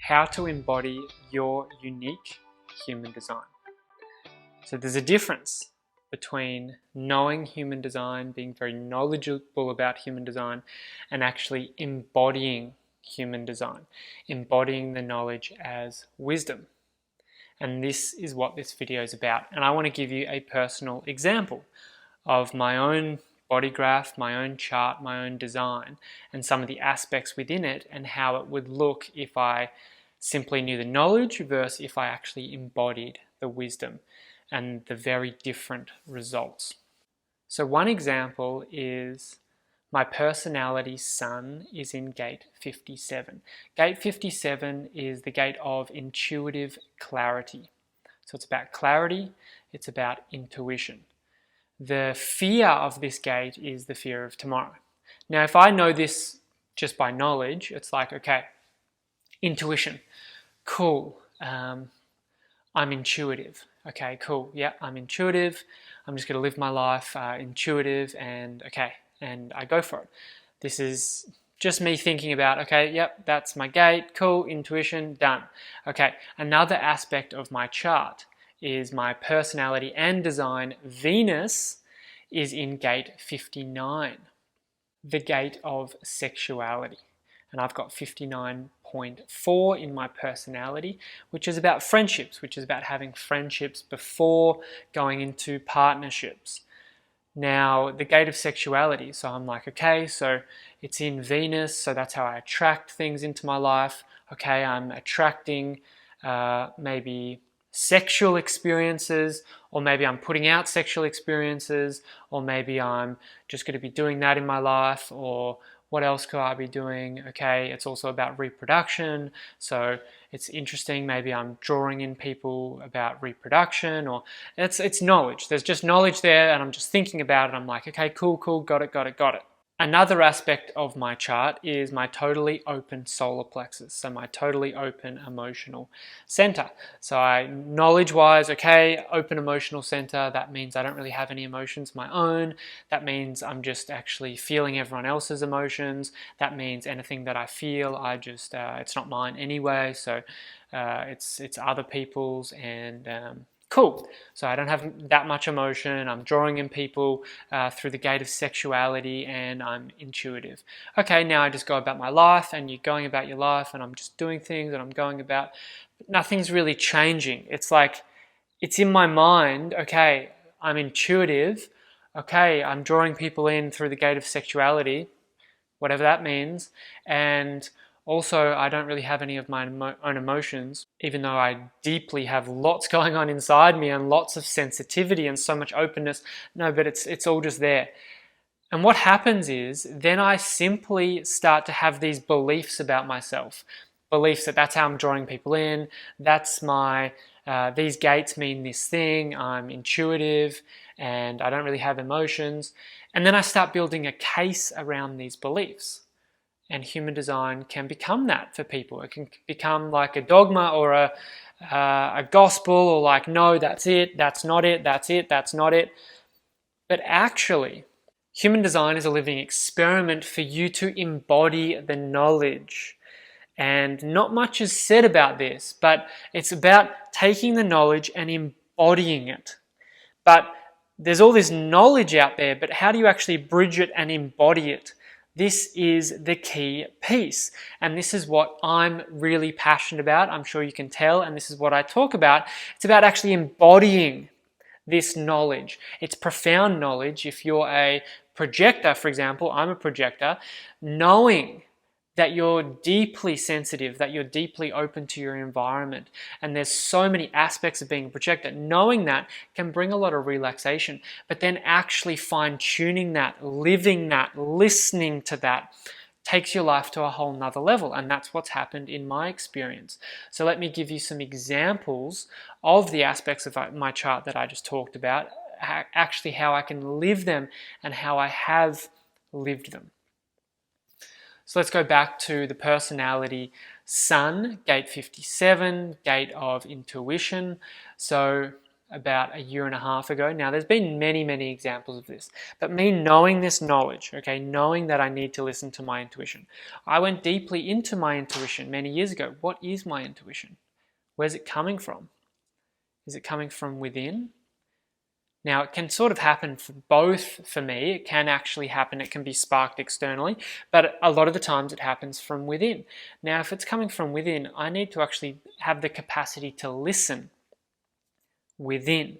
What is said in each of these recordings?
How to embody your unique human design. So there's a difference between knowing human design, being very knowledgeable about human design, and actually embodying human design, embodying the knowledge as wisdom. And this is what this video is about. And I want to give you a personal example of my own body graph, my own chart, my own design, and some of the aspects within it and how it would look if I simply knew the knowledge versus if I actually embodied the wisdom, and the very different results. So one example is my personality sun is in gate 57. Gate 57 is the gate of intuitive clarity. So it's about clarity, it's about intuition. The fear of this gate is the fear of tomorrow. Now, if I know this just by knowledge, it's like, okay, intuition, cool, I'm intuitive. Okay, cool, yeah, I'm intuitive, I'm just going to live my life intuitive, and okay, and I go for it. This is just me thinking about, okay, yep, that's my gate, cool, intuition, done. Okay, another aspect of my chart is my personality and design. Venus is in gate 59, the gate of sexuality. And I've got 59.4 in my personality, which is about friendships, which is about having friendships before going into partnerships. Now, the gate of sexuality, so I'm like, okay, so it's in Venus, so that's how I attract things into my life. Okay, I'm attracting maybe sexual experiences, or maybe I'm putting out sexual experiences, or maybe I'm just going to be doing that in my life, or what else could I be doing? Okay, it's also about reproduction, so it's interesting. Maybe I'm drawing in people about reproduction, or it's knowledge. There's just knowledge there, and I'm just thinking about it. I'm like, okay, cool, got it. Another aspect of my chart is my totally open solar plexus, so my totally open emotional center. So knowledge-wise, okay, open emotional center, that means I don't really have any emotions of my own. That means I'm just actually feeling everyone else's emotions. That means anything that I feel, it's not mine anyway, so it's other people's, and cool. So I don't have that much emotion. I'm drawing in people through the gate of sexuality, and I'm intuitive. Okay, now I just go about my life, and you're going about your life, and I'm just doing things, and I'm going about. Nothing's really changing. It's like, it's in my mind. Okay, I'm intuitive. Okay, I'm drawing people in through the gate of sexuality, whatever that means, and also, I don't really have any of my own emotions, even though I deeply have lots going on inside me and lots of sensitivity and so much openness. No, but it's all just there. And what happens is, then I simply start to have these beliefs about myself. Beliefs that that's how I'm drawing people in, that's these gates mean this thing, I'm intuitive, and I don't really have emotions. And then I start building a case around these beliefs. And human design can become that for people. It can become like a dogma or a gospel, or like, no, that's it, that's not it, that's it, that's not it. But actually, human design is a living experiment for you to embody the knowledge. And not much is said about this, but it's about taking the knowledge and embodying it. But there's all this knowledge out there, but how do you actually bridge it and embody it? This is the key piece, and this is what I'm really passionate about. I'm sure you can tell, and this is what I talk about. It's about actually embodying this knowledge. It's profound knowledge. If you're a projector, for example, I'm a projector, knowing that you're deeply sensitive, that you're deeply open to your environment, and there's so many aspects of being a projector. Knowing that can bring a lot of relaxation, but then actually fine-tuning that, living that, listening to that, takes your life to a whole nother level, and that's what's happened in my experience. So let me give you some examples of the aspects of my chart that I just talked about, actually how I can live them and how I have lived them. So let's go back to the personality sun, gate 57, gate of intuition. So about a year and a half ago. Now, there's been many, many examples of this, but me knowing this knowledge, okay, knowing that I need to listen to my intuition, I went deeply into my intuition many years ago. What is my intuition? Where's it coming from? Is it coming from within? Now, it can sort of happen for both for me. It can actually happen, it can be sparked externally, but a lot of the times it happens from within. Now, if it's coming from within, I need to actually have the capacity to listen within.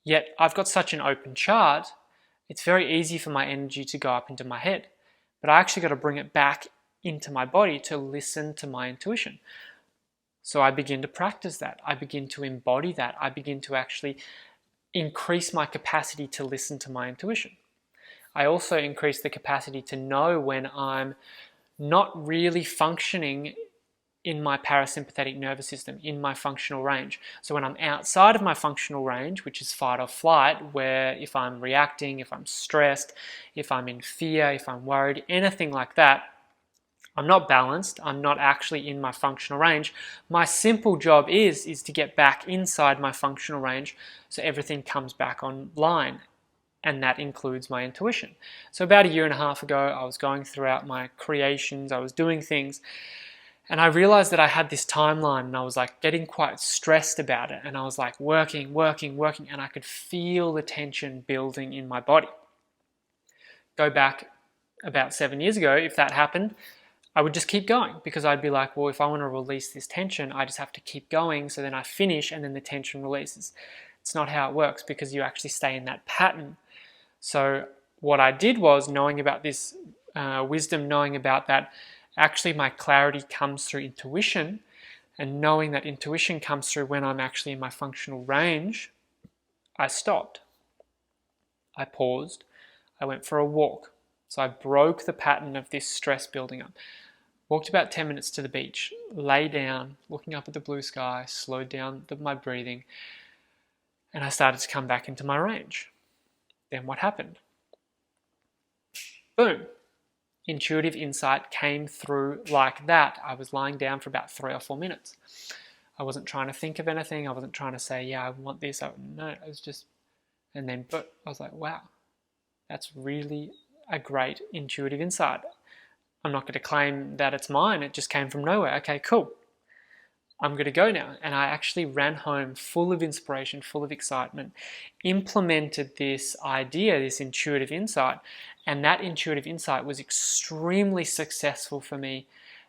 Yet, I've got such an open chart, it's very easy for my energy to go up into my head, but I actually got to bring it back into my body to listen to my intuition. So I begin to practice that. I begin to embody that. I begin to actually increase my capacity to listen to my intuition. I also increase the capacity to know when I'm not really functioning in my parasympathetic nervous system, in my functional range. So when I'm outside of my functional range, which is fight or flight, where if I'm reacting, if I'm stressed, if I'm in fear, if I'm worried, anything like that, I'm not balanced, I'm not actually in my functional range. My simple job is to get back inside my functional range so everything comes back online, and that includes my intuition. So about a year and a half ago, I was going throughout my creations, I was doing things, and I realized that I had this timeline and I was like getting quite stressed about it, and I was like working, and I could feel the tension building in my body. Go back about 7 years ago, if that happened, I would just keep going, because I'd be like, well, if I want to release this tension, I just have to keep going, so then I finish and then the tension releases. It's not how it works, because you actually stay in that pattern. So what I did was, knowing about this wisdom, knowing about that, actually my clarity comes through intuition, and knowing that intuition comes through when I'm actually in my functional range, I stopped. I paused. I went for a walk. So I broke the pattern of this stress building up. Walked about 10 minutes to the beach, lay down, looking up at the blue sky, slowed down my breathing, and I started to come back into my range. Then what happened? Boom. Intuitive insight came through like that. I was lying down for about 3 or 4 minutes. I wasn't trying to think of anything. I wasn't trying to say, yeah, I want this. No, it was just, and then, but I was like, wow, that's really a great intuitive insight. I'm not going to claim that it's mine. It just came from nowhere. Okay, cool. I'm going to go now. And I actually ran home full of inspiration, full of excitement, implemented this idea, this intuitive insight. And that intuitive insight was extremely successful for me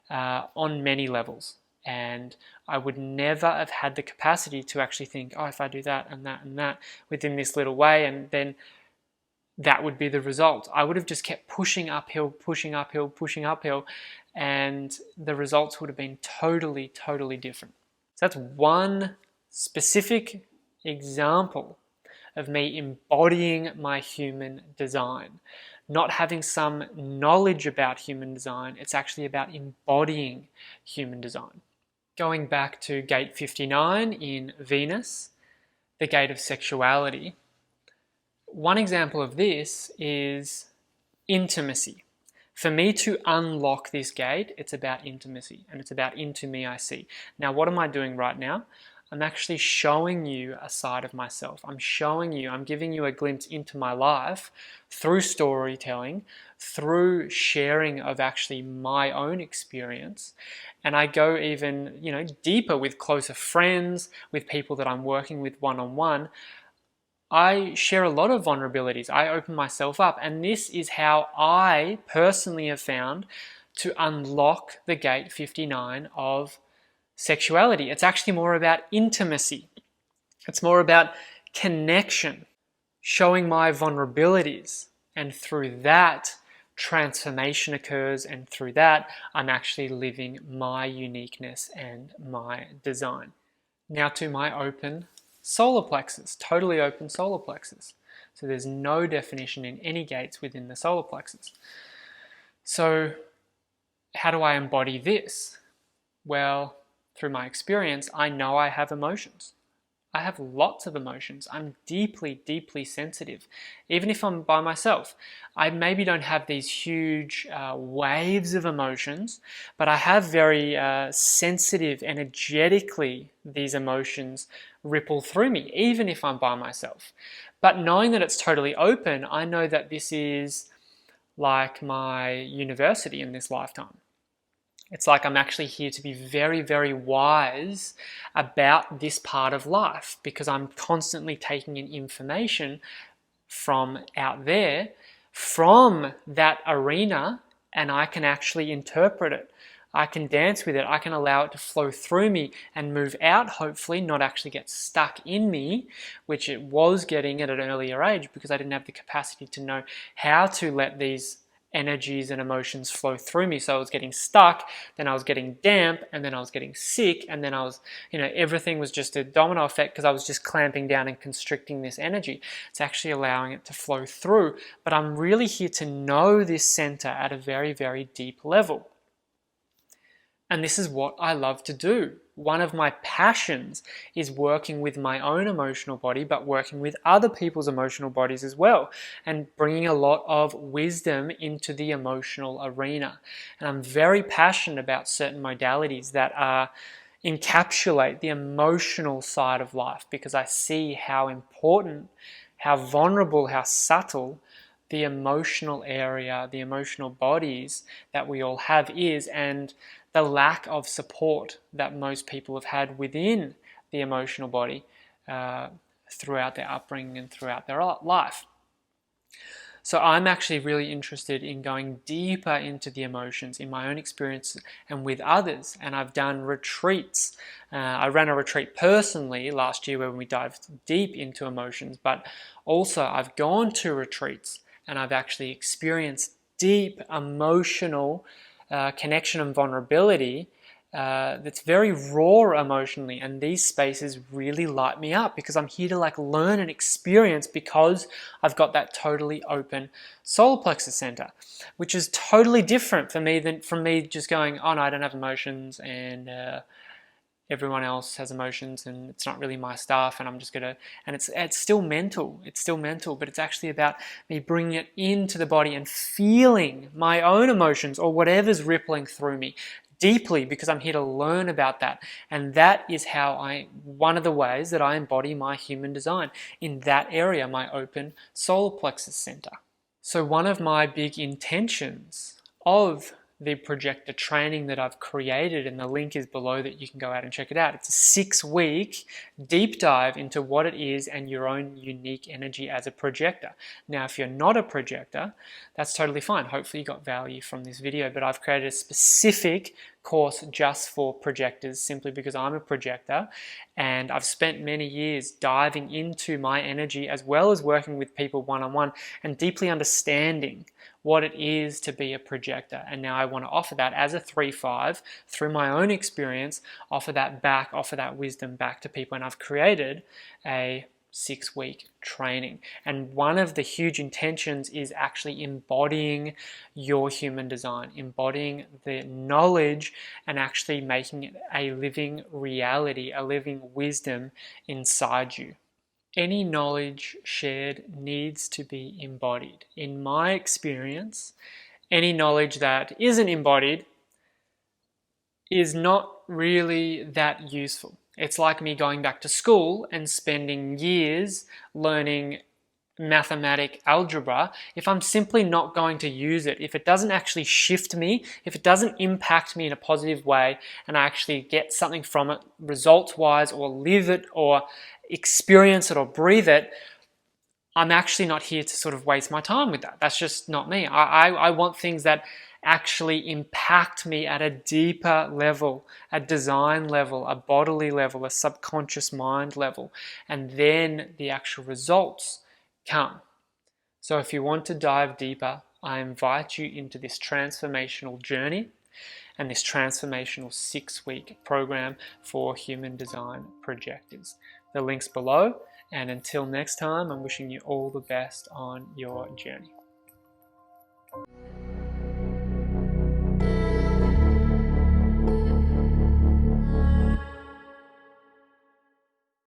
on many levels. And I would never have had the capacity to actually think, oh, if I do that and that and that within this little way, and then that would be the result. I would have just kept pushing uphill, and the results would have been totally, totally different. So that's one specific example of me embodying my human design. Not having some knowledge about human design, it's actually about embodying human design. Going back to gate 59 in Venus, the gate of sexuality, one example of this is intimacy. For me to unlock this gate, it's about intimacy, and it's about into me I see. Now, what am I doing right now? I'm actually showing you a side of myself. I'm giving you a glimpse into my life through storytelling, through sharing of actually my own experience. And I go even, deeper with closer friends, with people that I'm working with one-on-one. I share a lot of vulnerabilities. I open myself up, and this is how I personally have found to unlock the gate 59 of sexuality. It's actually more about intimacy. It's more about connection, showing my vulnerabilities, and through that, transformation occurs, and through that, I'm actually living my uniqueness and my design. Now to my open solar plexus, totally open solar plexus. So there's no definition in any gates within the solar plexus. So how do I embody this? Well, through my experience, I know I have emotions. I have lots of emotions. I'm deeply, deeply sensitive. Even if I'm by myself, I maybe don't have these huge waves of emotions, but I have very sensitive, energetically, these emotions ripple through me, even if I'm by myself. But knowing that it's totally open, I know that this is like my university in this lifetime. It's like I'm actually here to be very, very wise about this part of life because I'm constantly taking in information from out there, from that arena, and I can actually interpret it. I can dance with it. I can allow it to flow through me and move out, hopefully, not actually get stuck in me, which it was getting at an earlier age because I didn't have the capacity to know how to let these energies and emotions flow through me. So I was getting stuck, then I was getting damp, and then I was getting sick, and then I was, everything was just a domino effect because I was just clamping down and constricting this energy. It's actually allowing it to flow through. But I'm really here to know this center at a very, very deep level. And this is what I love to do. One of my passions is working with my own emotional body, but working with other people's emotional bodies as well, and bringing a lot of wisdom into the emotional arena. And I'm very passionate about certain modalities that encapsulate the emotional side of life because I see how important, how vulnerable, how subtle the emotional area, the emotional bodies that we all have is, and the lack of support that most people have had within the emotional body throughout their upbringing and throughout their life. So I'm actually really interested in going deeper into the emotions in my own experience and with others. And I've done retreats. I ran a retreat personally last year when we dived deep into emotions, but also I've gone to retreats and I've actually experienced deep emotional connection and vulnerability that's very raw emotionally, and these spaces really light me up because I'm here to learn and experience because I've got that totally open solar plexus center, which is totally different for me than from me just going, oh no, I don't have emotions and everyone else has emotions and it's not really my stuff and I'm just gonna, and it's still mental, but it's actually about me bringing it into the body and feeling my own emotions or whatever's rippling through me deeply because I'm here to learn about that. And that is how one of the ways that I embody my human design in that area, my open solar plexus center. So one of my big intentions of the projector training that I've created, and the link is below that you can go out and check it out. It's a 6-week deep dive into what it is and your own unique energy as a projector. Now, if you're not a projector, that's totally fine. Hopefully you got value from this video, but I've created a specific course just for projectors simply because I'm a projector and I've spent many years diving into my energy as well as working with people one-on-one and deeply understanding what it is to be a projector. And now I want to offer that as a 3-5 through my own experience, offer that wisdom back to people. And I've created a 6-week training. And one of the huge intentions is actually embodying your human design, embodying the knowledge and actually making it a living reality, a living wisdom inside you. Any knowledge shared needs to be embodied. In my experience, any knowledge that isn't embodied is not really that useful. It's like me going back to school and spending years learning mathematic algebra. If I'm simply not going to use it, if it doesn't actually shift me, if it doesn't impact me in a positive way, and I actually get something from it results-wise or live it or experience it or breathe it, I'm actually not here to sort of waste my time with that. That's just not me. I want things that actually impact me at a deeper level, a design level, a bodily level, a subconscious mind level, and then the actual results come. So if you want to dive deeper, I invite you into this transformational journey and this transformational 6-week program for Human Design Projectors. The link's below, and until next time, I'm wishing you all the best on your journey.